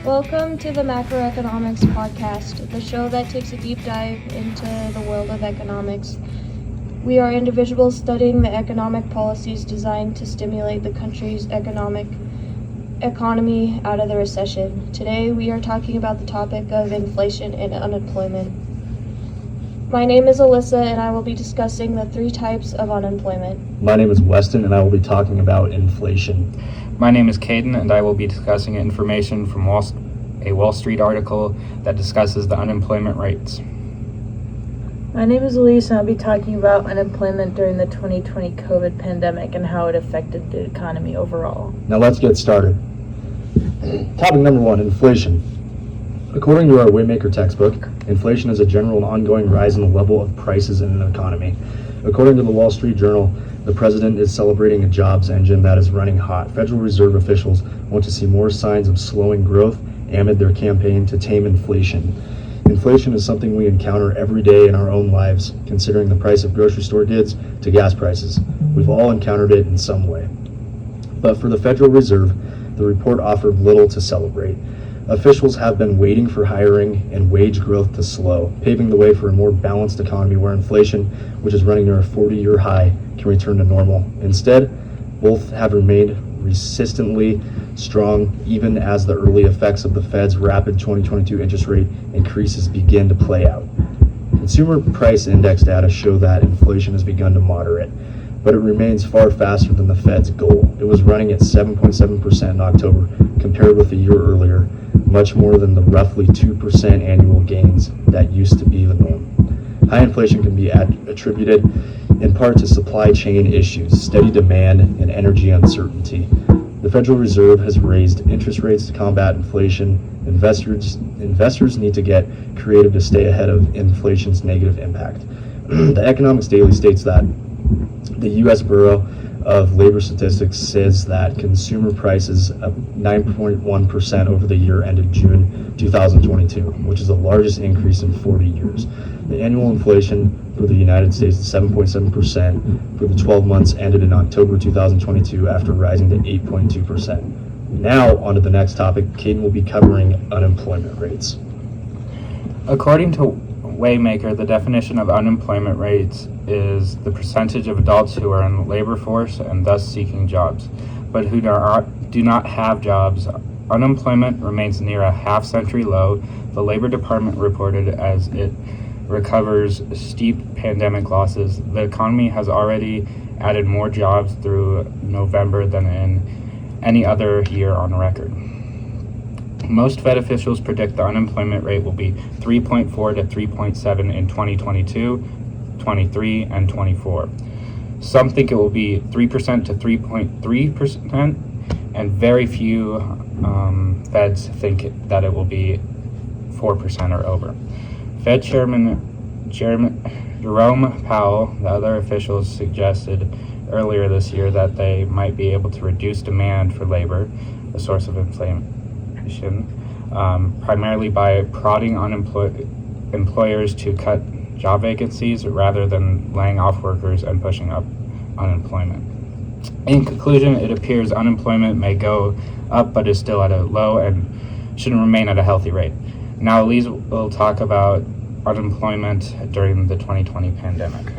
Welcome to the Macroeconomics podcast, the show that takes a deep dive into the world of economics. We are individuals studying the economic policies designed to stimulate the country's economy out of the recession. Today, we are talking about the topic of inflation and unemployment. My name is Alyssa, and I will be discussing the three types of unemployment. My name is Weston, and I will be talking about inflation. My name is Caden, and I will be discussing information from a Wall Street article that discusses the unemployment rates. My name is Elise, and I'll be talking about unemployment during the 2020 COVID pandemic and how it affected the economy overall. Now let's get started. Topic number 1, inflation. According to our Waymaker textbook, inflation is a general and ongoing rise in the level of prices in an economy. According to the Wall Street Journal, the president is celebrating a jobs engine that is running hot. Federal Reserve officials want to see more signs of slowing growth amid their campaign to tame inflation. Inflation is something we encounter every day in our own lives, considering the price of grocery store goods to gas prices. We've all encountered it in some way. But for the Federal Reserve, the report offered little to celebrate. Officials have been waiting for hiring and wage growth to slow, paving the way for a more balanced economy where inflation, which is running near a 40-year high, can return to normal. Instead, both have remained resistantly strong even as the early effects of the Fed's rapid 2022 interest rate increases begin to play out. Consumer price index data show that inflation has begun to moderate, but it remains far faster than the Fed's goal. It was running at 7.7% in October, compared with a year earlier, much more than the roughly 2% annual gains that used to be the norm. High inflation can be attributed in part to supply chain issues, steady demand, and energy uncertainty. The Federal Reserve has raised interest rates to combat inflation. Investors need to get creative to stay ahead of inflation's negative impact. The Economics Daily states that the U.S. Bureau of Labor Statistics says that consumer prices up 9.1% over the year ended June 2022, which is the largest increase in 40 years. The annual inflation for the United States is 7.7% for the 12 months ended in October 2022 after rising to 8.2%. Now, on to the next topic. Caden will be covering unemployment rates. According to Waymaker, the definition of unemployment rates is the percentage of adults who are in the labor force and thus seeking jobs, but who do not have jobs. Unemployment remains near a half-century low, the Labor Department reported, as it recovers steep pandemic losses. The economy has already added more jobs through November than in any other year on record. Most Fed officials predict the unemployment rate will be 3.4 to 3.7 in 2022, 23, and 24. Some think it will be 3% to 3.3%, and very few Feds think that it will be 4% or over. Fed Chairman Jerome Powell, the other officials, suggested earlier this year that they might be able to reduce demand for labor, a source of inflation, primarily by prodding on employers to cut job vacancies rather than laying off workers and pushing up unemployment. In conclusion, it appears unemployment may go up but is still at a low and shouldn't remain at a healthy rate. Now Elise will talk about unemployment during the 2020 pandemic.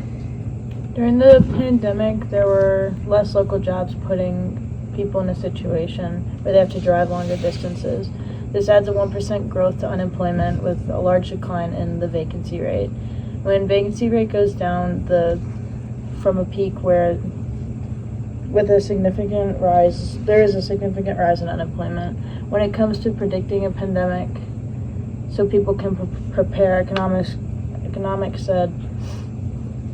During the pandemic, there were less local jobs, putting people in a situation where they have to drive longer distances. This adds a 1% growth to unemployment with a large decline in the vacancy rate. When vacancy rate goes down from a peak where with a significant rise, there is a significant rise in unemployment. When it comes to predicting a pandemic, so people can prepare, economics said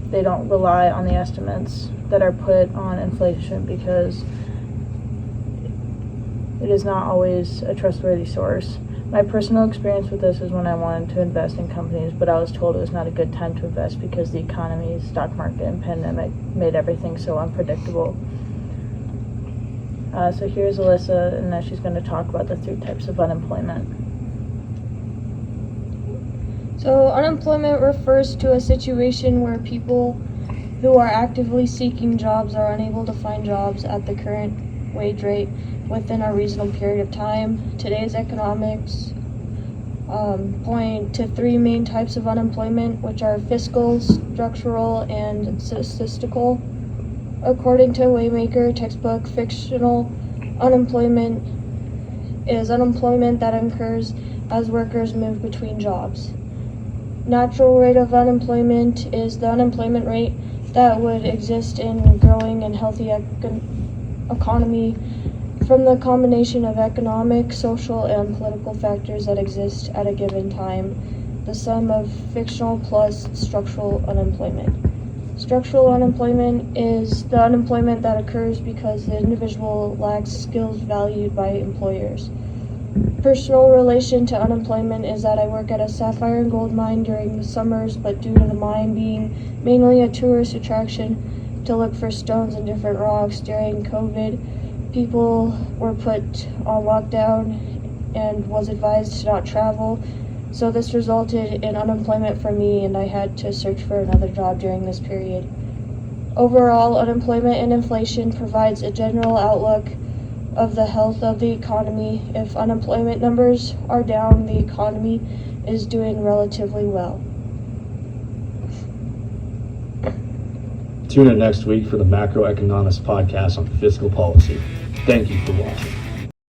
they don't rely on the estimates that are put on inflation because it is not always a trustworthy source. My personal experience with this is when I wanted to invest in companies, but I was told it was not a good time to invest because the economy, stock market, and pandemic made everything so unpredictable. So here's Alyssa, and now she's going to talk about the three types of unemployment. So unemployment refers to a situation where people who are actively seeking jobs are unable to find jobs at the current wage rate within a reasonable period of time. Today's economics point to three main types of unemployment, which are fiscal, structural, and statistical. According to Waymaker textbook, fictional unemployment is unemployment that occurs as workers move between jobs. Natural rate of unemployment is the unemployment rate that would exist in a growing and healthy economy from the combination of economic, social, and political factors that exist at a given time, the sum of fictional plus structural unemployment. Structural unemployment is the unemployment that occurs because the individual lacks skills valued by employers. Personal relation to unemployment is that I work at a sapphire and gold mine during the summers, but due to the mine being mainly a tourist attraction to look for stones and different rocks during COVID, people were put on lockdown and was advised to not travel. So this resulted in unemployment for me, and I had to search for another job during this period. Overall, unemployment and inflation provides a general outlook of the health of the economy. If unemployment numbers are down, the economy is doing relatively well. Tune in next week for the Macroeconomics podcast on fiscal policy. Thank you for watching.